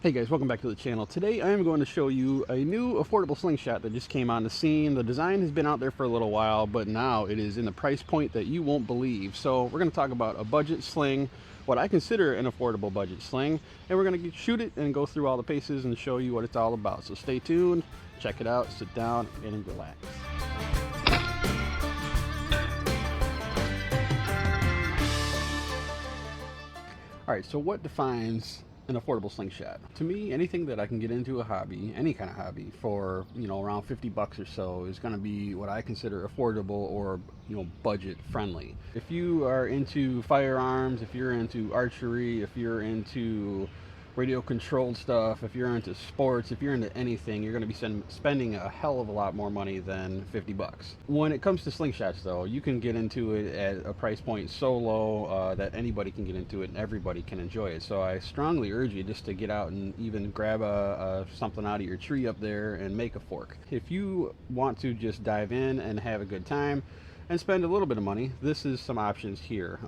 Hey guys, welcome back to the channel. Today I am going to show you a new affordable slingshot that just came on the scene. The design has been out there for a little while, but now it is in the price point that you won't believe. So we're going to talk about a budget sling, what I consider an affordable budget sling, and we're going to shoot it and go through all the paces and show you what it's all about. So stay tuned, check it out, sit down, and relax. All right, so what defines an affordable slingshot? To me, anything that I can get into a hobby, any kind of hobby, for around 50 bucks or so is going to be what I consider affordable or budget friendly. If you are into firearms, if you're into archery, if you're into radio controlled stuff, if you're into sports, if you're into anything, you're going to be spending a hell of a lot more money than 50 bucks. When it comes to slingshots though, you can get into it at a price point so low that anybody can get into it and everybody can enjoy it. So I strongly urge you just to get out and even grab something out of your tree up there and make a fork. If you want to just dive in and have a good time and spend a little bit of money, this is some options here.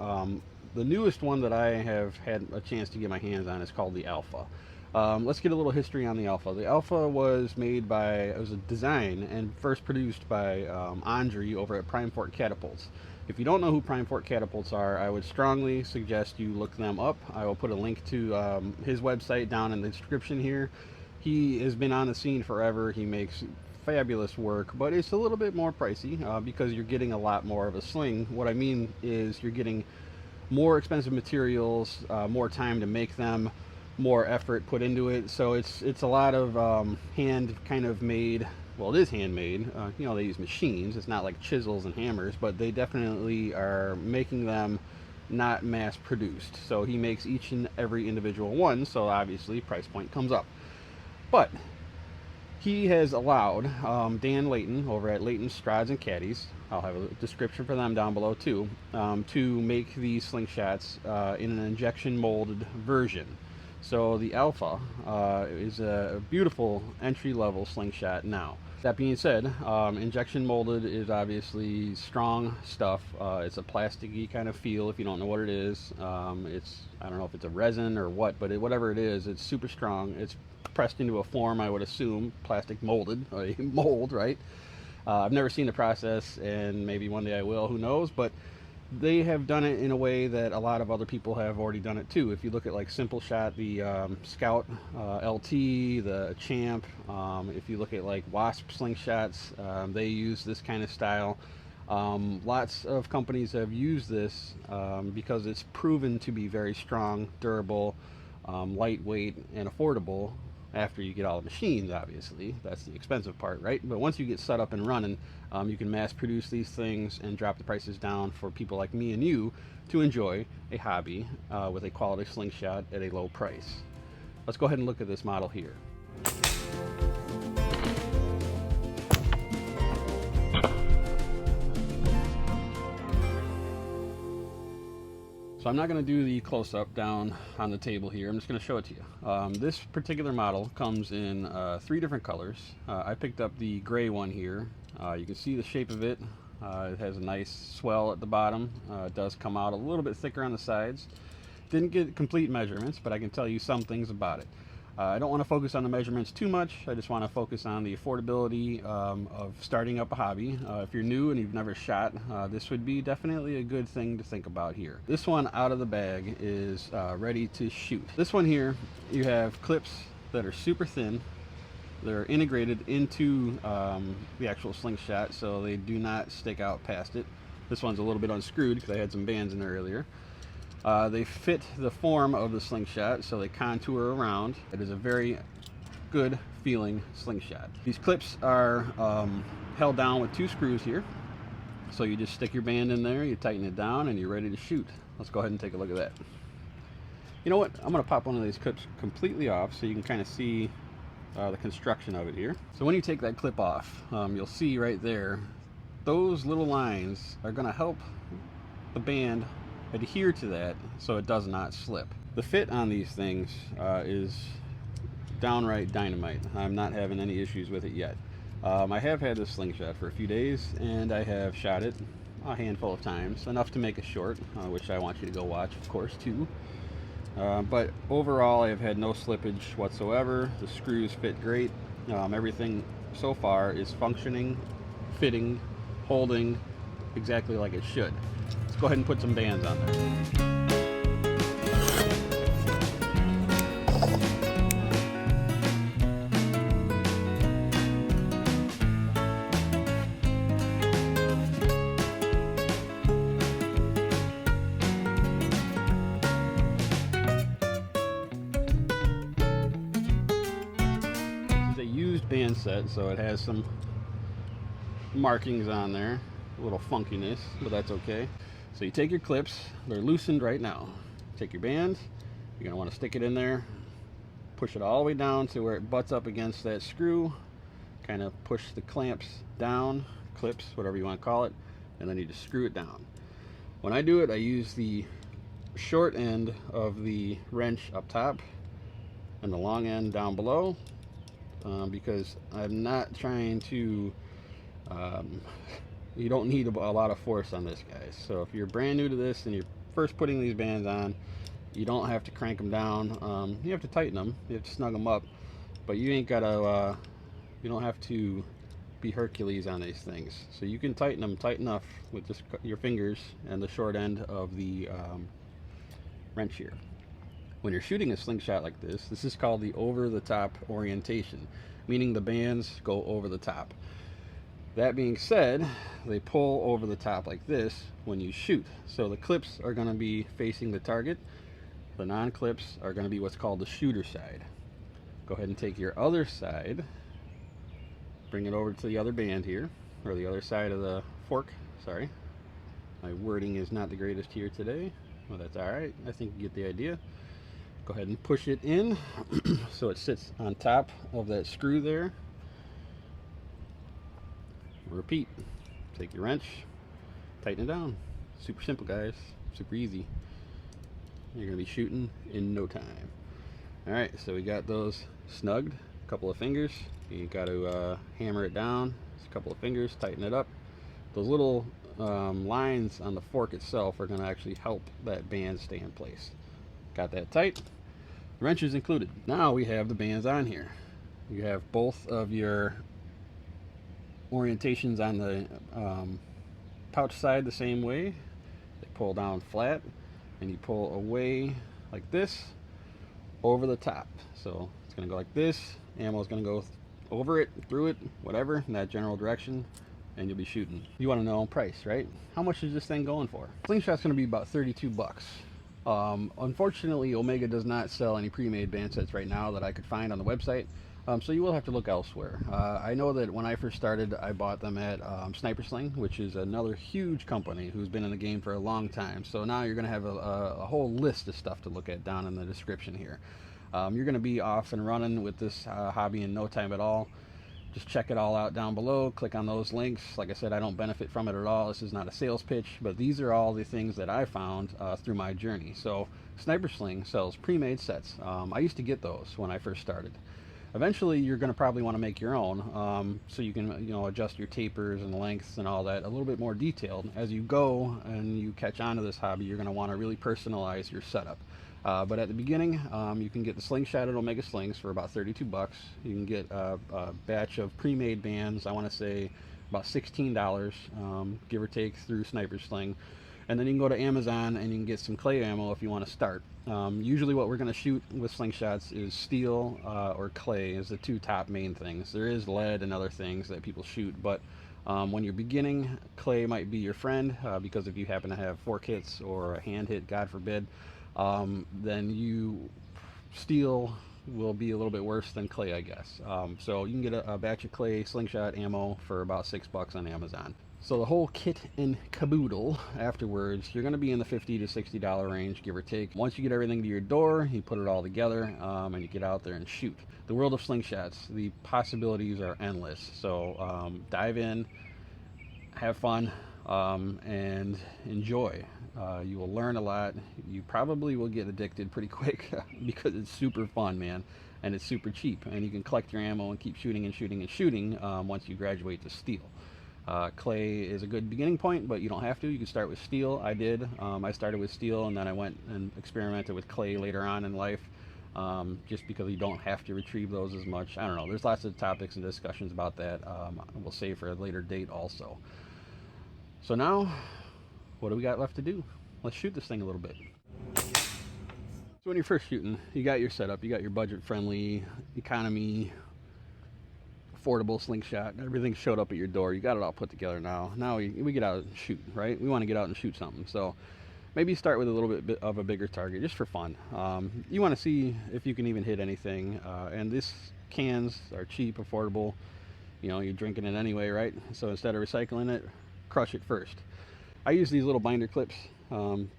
The newest one that I have had a chance to get my hands on is called the Alpha. Let's get a little history on the Alpha. The Alpha was made by, it was a design and first produced by Andre over at Prime Fort Catapults. If you don't know who Prime Fort Catapults are, I would strongly suggest you look them up. I will put a link to his website down in the description here. He has been on the scene forever. He makes fabulous work, but it's a little bit more pricey because you're getting a lot more of a sling. What I mean is you're getting more expensive materials, more time to make them, more effort put into it. So it's a lot of hand kind of made. Well, it is handmade. They use machines. It's not like chisels and hammers, but they definitely are making them not mass produced. So he makes each and every individual one. So obviously price point comes up. But he has allowed Dan Layton over at Layton Strads and Caddies, I'll have a description for them down below too, to make these slingshots in an injection molded version. So the Alpha is a beautiful entry-level slingshot now. That being said, injection molded is obviously strong stuff. It's a plasticky kind of feel if you don't know what it is. I don't know if it's a resin or what, but whatever it is, it's super strong. It's pressed into a form, I would assume, plastic molded, a mold, right? I've never seen the process, and maybe one day I will, who knows, but they have done it in a way that a lot of other people have already done it too. If you look at like Simple Shot, the Scout LT, the Champ, if you look at like Wasp slingshots, they use this kind of style. Lots of companies have used this because it's proven to be very strong, durable, lightweight, and affordable. After you get all the machines, obviously that's the expensive part, right? But once you get set up and running, you can mass produce these things and drop the prices down for people like me and you to enjoy a hobby with a quality slingshot at a low price. Let's go ahead and look at this model here. So I'm not going to do the close-up down on the table here. I'm just going to show it to you. This particular model comes in 3 different colors. I picked up the gray one here. You can see the shape of it. It has a nice swell at the bottom. It does come out a little bit thicker on the sides. Didn't get complete measurements, but I can tell you some things about it. I don't want to focus on the measurements too much. I just want to focus on the affordability of starting up a hobby. If you're new and you've never shot, this would be definitely a good thing to think about here. This one out of the bag is ready to shoot. This one here, you have clips that are super thin. They're integrated into the actual slingshot, so they do not stick out past it. This one's a little bit unscrewed because I had some bands in there earlier. They fit the form of the slingshot, so they contour around. It is a very good feeling slingshot. These clips are held down with 2 screws here. So you just stick your band in there, you tighten it down, and you're ready to shoot. Let's go ahead and take a look at that. You know what? I'm going to pop one of these clips completely off so you can kind of see the construction of it here. So when you take that clip off, you'll see right there, those little lines are going to help the band adhere to that so it does not slip. The fit on these things is downright dynamite. I'm not having any issues with it yet. I have had this slingshot for a few days and I have shot it a handful of times, enough to make a short, which I want you to go watch, of course, too. But overall, I've had no slippage whatsoever. The screws fit great. Everything so far is functioning, fitting, holding exactly like it should. Let's go ahead and put some bands on there. This is a used band set, so it has some markings on there, a little funkiness, but that's okay. So you take your clips, they're loosened right now. Take your band, you're going to want to stick it in there, push it all the way down to where it butts up against that screw, kind of push the clamps down, clips, whatever you want to call it, and then you just screw it down. When I do it, I use the short end of the wrench up top and the long end down below, because I'm not trying to you don't need a lot of force on this, guys. So if you're brand new to this and you're first putting these bands on, you don't have to crank them down. You have to tighten them, you have to snug them up, but you ain't gotta you don't have to be Hercules on these things. So you can tighten them tight enough with just your fingers and the short end of the wrench here. When you're shooting a slingshot like this, this is called the over the top orientation, meaning the bands go over the top. That being said, they pull over the top like this when you shoot. So the clips are going to be facing the target. The non-clips are going to be what's called the shooter side. Go ahead and take your other side, bring it over to the other band here, or the other side of the fork. Sorry, my wording is not the greatest here today. Well, that's alright. I think you get the idea. Go ahead and push it in so it sits on top of that screw there. Repeat. Take your wrench, tighten it down. Super simple, guys. Super easy. You're going to be shooting in no time. Alright, so we got those snugged. A couple of fingers. You got to hammer it down. Just a couple of fingers, tighten it up. Those little lines on the fork itself are going to actually help that band stay in place. Got that tight. The wrench is included. Now we have the bands on here. You have both of your orientations on the pouch side the same way. They pull down flat, and you pull away like this over the top. So it's going to go like this. Ammo is going to go over it, through it, whatever, in that general direction, and you'll be shooting. You want to know price, right? How much is this thing going for? Slingshot's going to be about 32 bucks. Unfortunately, Omega does not sell any pre-made band sets right now that I could find on the website. So you will have to look elsewhere. I know that when I first started, I bought them at Sling, which is another huge company who's been in the game for a long time. So now you're going to have a whole list of stuff to look at down in the description here. You're going to be off and running with this hobby in no time at all. Just check it all out down below. Click on those links. Like I said, I don't benefit from it at all. This is not a sales pitch, but these are all the things that I found through my journey. So Sling sells pre-made sets. I used to get those when I first started. Eventually, you're going to probably want to make your own, so you can, adjust your tapers and lengths and all that a little bit more detailed. As you go and you catch on to this hobby, you're going to want to really personalize your setup. But at the beginning, you can get the Slingshot at Omega Slings for about 32 bucks. You can get a batch of pre-made bands, I want to say about $16, give or take, through Sling. And then you can go to Amazon and you can get some clay ammo if you want to start. Usually what we're going to shoot with slingshots is steel or clay is the two top main things. There is lead and other things that people shoot, but when you're beginning, clay might be your friend, because if you happen to have fork hits or a hand hit, God forbid, then steel will be a little bit worse than clay, I guess. So you can get a batch of clay slingshot ammo for about $6 on Amazon. So the whole kit and caboodle afterwards, you're going to be in the $50 to $60 range, give or take. Once you get everything to your door, you put it all together, and you get out there and shoot. The world of slingshots, the possibilities are endless. So dive in, have fun, and enjoy. You will learn a lot. You probably will get addicted pretty quick because it's super fun, man, and it's super cheap. And you can collect your ammo and keep shooting and shooting and shooting once you graduate to steel. Clay is a good beginning point, but you don't have to. You can start with steel. I did. I started with steel, and then I went and experimented with clay later on in life, just because you don't have to retrieve those as much. I don't know. There's lots of topics and discussions about that. We'll save for a later date also. So now, what do we got left to do? Let's shoot this thing a little bit. So when you're first shooting, you got your setup, you got your budget-friendly, economy, affordable slingshot. Everything showed up at your door. You got it all put together now. Now we get out and shoot, right? We want to get out and shoot something. So maybe start with a little bit of a bigger target just for fun. You want to see if you can even hit anything. And these cans are cheap, affordable. You know, you're drinking it anyway, right? So instead of recycling it, crush it first. I use these little binder clips.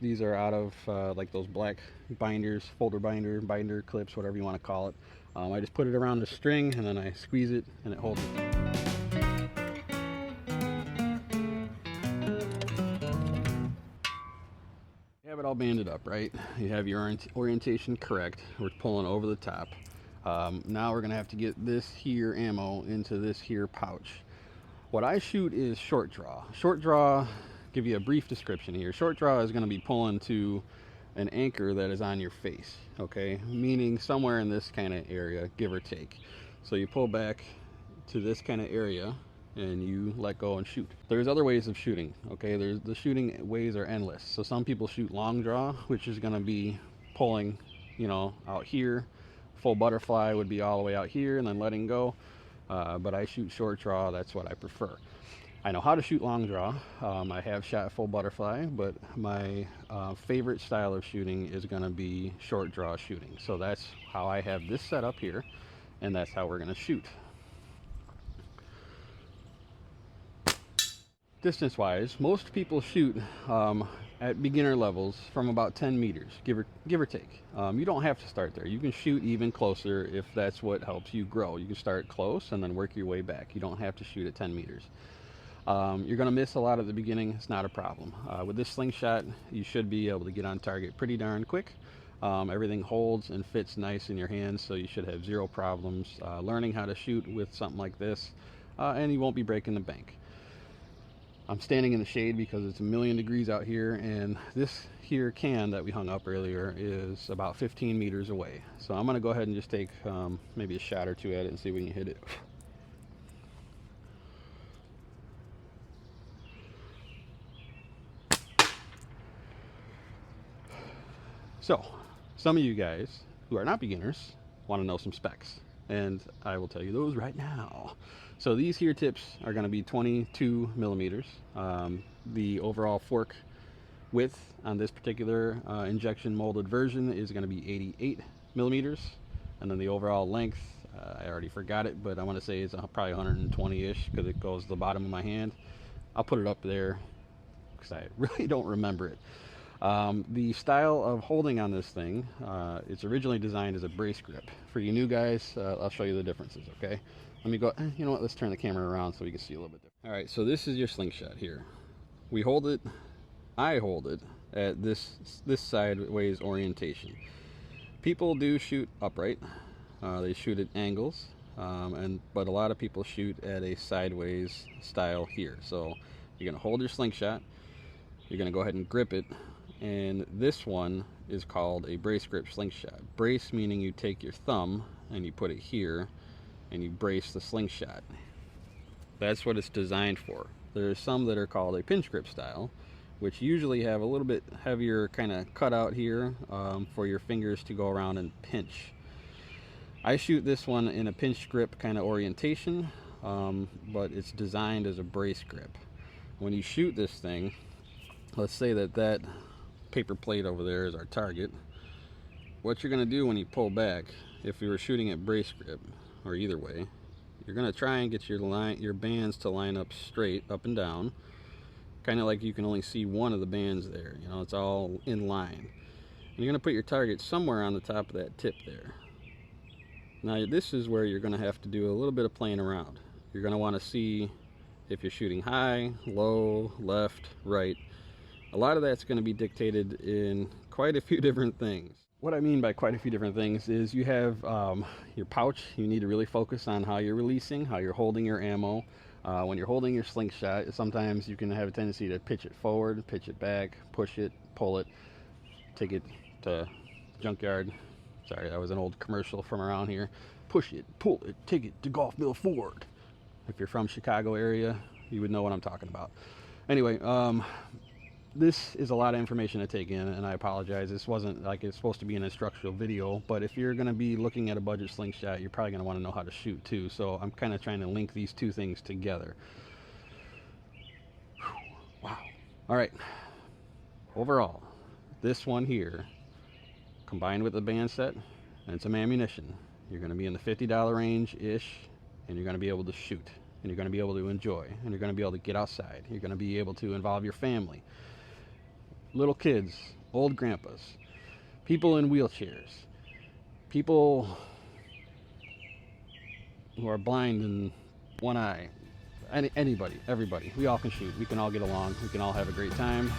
These are out of like those black binders, folder binder clips, whatever you want to call it. I just put it around the string and then I squeeze it and it holds it. You have it all banded up, right? You have your orientation correct. We're pulling over the top. Now we're gonna have to get this here ammo into this here pouch. What I shoot is short draw. Short draw, give you a brief description here. Short draw is gonna be pulling to an anchor that is on your face, okay? Meaning somewhere in this kind of area, give or take. So you pull back to this kind of area and you let go and shoot. There's other ways of shooting, okay? The shooting ways are endless. So some people shoot long draw, which is gonna be pulling, you know, out here. Full butterfly would be all the way out here and then letting go. But I shoot short draw, that's what I prefer. I know how to shoot long draw. I have shot full butterfly, but my favorite style of shooting is going to be short draw shooting. So that's how I have this set up here, and that's how we're going to shoot. Distance wise, most people shoot at beginner levels from about 10 meters, give or take. You don't have to start there. You can shoot even closer if that's what helps you grow. You can start close and then work your way back. You don't have to shoot at 10 meters. You're going to miss a lot at the beginning. It's not a problem. With this slingshot, you should be able to get on target pretty darn quick. Everything holds and fits nice in your hands, so you should have zero problems learning how to shoot with something like this, and you won't be breaking the bank. I'm standing in the shade because it's a million degrees out here, and this here can that we hung up earlier is about 15 meters away. So I'm going to go ahead and just take maybe a shot or two at it and see if we can hit it. So, some of you guys who are not beginners want to know some specs, and I will tell you those right now. So these here tips are going to be 22 millimeters. The overall fork width on this particular injection molded version is going to be 88 millimeters, and then the overall length, I already forgot it, but I want to say it's probably 120-ish because it goes to the bottom of my hand. I'll put it up there because I really don't remember it. The style of holding on this thing, it's originally designed as a brace grip. For you new guys, I'll show you the differences, okay? Let me go, you know what, let's turn the camera around so we can see a little bit different. All right, so this is your slingshot here. We hold it, I hold it at this sideways orientation. People do shoot upright. They shoot at angles, but a lot of people shoot at a sideways style here. So you're gonna hold your slingshot, you're gonna go ahead and grip it, and this one is called a brace grip slingshot. Brace meaning you take your thumb and you put it here and you brace the slingshot. That's what it's designed for. There's some that are called a pinch grip style, which usually have a little bit heavier kind of cutout here for your fingers to go around and pinch. I shoot this one in a pinch grip kind of orientation, but it's designed as a brace grip. When you shoot this thing, let's say that paper plate over there is our target. What you're going to do when you pull back, if you were shooting at brace grip or either way, you're going to try and get your bands to line up straight up and down, kind of like you can only see one of the bands there, you know, it's all in line. And you're going to put your target somewhere on the top of that tip there. Now this is where you're going to have to do a little bit of playing around. You're going to want to see if you're shooting high, low, left, right. A lot of that's going to be dictated in quite a few different things. What I mean by quite a few different things is you have your pouch. You need to really focus on how you're releasing, how you're holding your ammo. When you're holding your slingshot, sometimes you can have a tendency to pitch it forward, pitch it back, push it, pull it, take it to junkyard. Sorry, that was an old commercial from around here. Push it, pull it, take it to Golf Mill Ford. If you're from Chicago area, you would know what I'm talking about. Anyway, this is a lot of information to take in, and I apologize. This wasn't like it's supposed to be an instructional video, but if you're going to be looking at a budget slingshot, you're probably going to want to know how to shoot too. So I'm kind of trying to link these two things together. Wow. All right. Overall, this one here, combined with the band set and some ammunition, you're going to be in the $50 range-ish, and you're going to be able to shoot, and you're going to be able to enjoy, and you're going to be able to get outside. You're going to be able to involve your family, little kids, old grandpas, people in wheelchairs, people who are blind in one eye, anybody, everybody. We all can shoot. We can all get along. We can all have a great time.